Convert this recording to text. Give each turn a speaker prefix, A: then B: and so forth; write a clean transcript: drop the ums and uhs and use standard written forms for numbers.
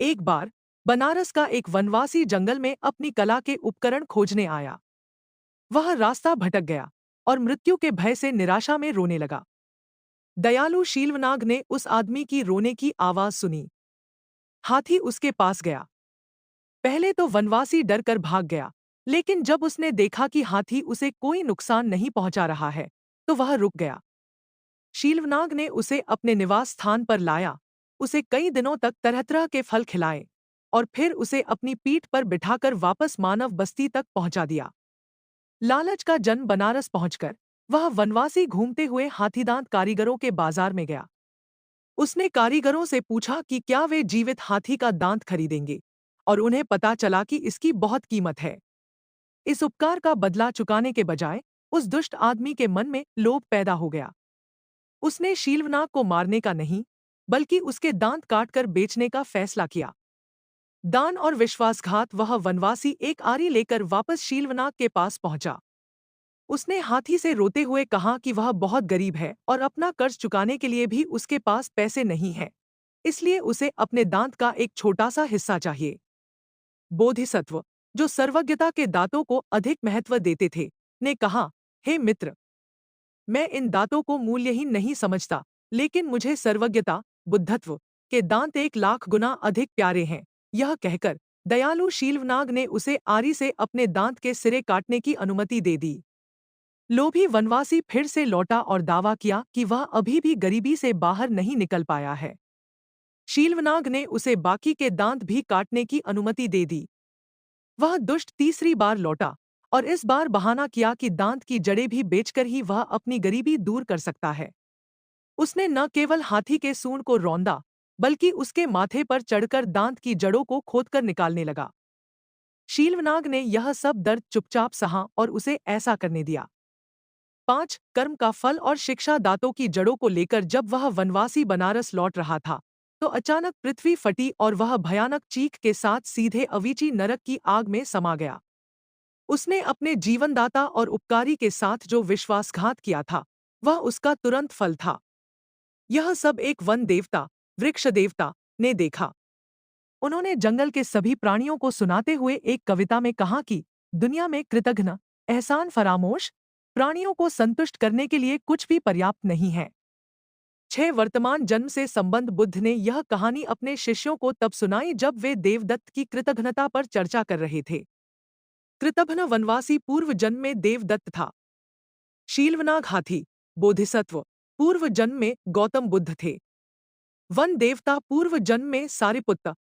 A: एक बार बनारस का एक वनवासी जंगल में अपनी कला के उपकरण खोजने आया। वह रास्ता भटक गया और मृत्यु के भय से निराशा में रोने लगा। दयालु शीलवनाग ने उस आदमी की रोने की आवाज सुनी। हाथी उसके पास गया। पहले तो वनवासी डर कर भाग गया, लेकिन जब उसने देखा कि हाथी उसे कोई नुकसान नहीं पहुंचा रहा है, तो वह रुक गया। शीलवनाग ने उसे अपने निवास स्थान पर लाया, उसे कई दिनों तक तरह तरह के फल खिलाए और फिर उसे अपनी पीठ पर बिठाकर वापस मानव बस्ती तक पहुंचा दिया। लालच का जन्म बनारस पहुंचकर वह वनवासी घूमते हुए हाथीदांत कारीगरों के बाजार में गया। उसने कारीगरों से पूछा कि क्या वे जीवित हाथी का दांत खरीदेंगे, और उन्हें पता चला कि इसकी बहुत कीमत है। इस उपकार का बदला चुकाने के बजाय उस दुष्ट आदमी के मन में लोभ पैदा हो गया। उसने शीलवनाग को मारने का नहीं, बल्कि उसके दांत काटकर बेचने का फैसला किया। दान और विश्वासघात वह वनवासी एक आरी लेकर वापस शीलवनाग के पास पहुंचा। उसने हाथी से रोते हुए कहा कि वह बहुत गरीब है और अपना कर्ज चुकाने के लिए भी उसके पास पैसे नहीं हैं, इसलिए उसे अपने दांत का एक छोटा सा हिस्सा चाहिए। बोधिसत्व, जो सर्वज्ञता के दांतों को अधिक महत्व देते थे, ने कहा, हे मित्र, मैं इन दांतों को मूल्यहीन नहीं समझता, लेकिन मुझे सर्वज्ञता, बुद्धत्व के दांत 1,00,000 गुना अधिक प्यारे हैं। यह कहकर दयालु शीलवनाग ने उसे आरी से अपने दांत के सिरे काटने की अनुमति दे दी। लोभी वनवासी फिर से लौटा और दावा किया कि वह अभी भी गरीबी से बाहर नहीं निकल पाया है। शीलवनाग ने उसे बाकी के दांत भी काटने की अनुमति दे दी। वह दुष्ट तीसरी बार लौटा और इस बार बहाना किया कि दांत की जड़ें भी बेचकर ही वह अपनी गरीबी दूर कर सकता है। उसने न केवल हाथी के सूंड को रौंदा, बल्कि उसके माथे पर चढ़कर दांत की जड़ों को खोदकर निकालने लगा। शीलवनाग ने यह सब दर्द चुपचाप सहा और उसे ऐसा करने दिया। 5 कर्म का फल और शिक्षा दांतों की जड़ों को लेकर जब वह वनवासी बनारस लौट रहा था, तो अचानक पृथ्वी फटी और वह भयानक चीख के साथ सीधे अवीची नरक की आग में समा गया। उसने अपने जीवनदाता और उपकारी के साथ जो विश्वासघात किया था, वह उसका तुरंत फल था। यह सब एक वन देवता, वृक्ष देवता, ने देखा। उन्होंने जंगल के सभी प्राणियों को सुनाते हुए एक कविता में कहा कि दुनिया में कृतघ्न, एहसान फरामोश प्राणियों को संतुष्ट करने के लिए कुछ भी पर्याप्त नहीं है। 6 वर्तमान जन्म से संबंध बुद्ध ने यह कहानी अपने शिष्यों को तब सुनाई जब वे देवदत्त की कृतघ्नता पर चर्चा कर रहे थे। कृतघ्न वनवासी पूर्व जन्म में देवदत्त था। शीलवनाग हाथी, बोधिसत्व, पूर्व जन्म में गौतम बुद्ध थे। वन देवता पूर्व जन्म में सारिपुत्त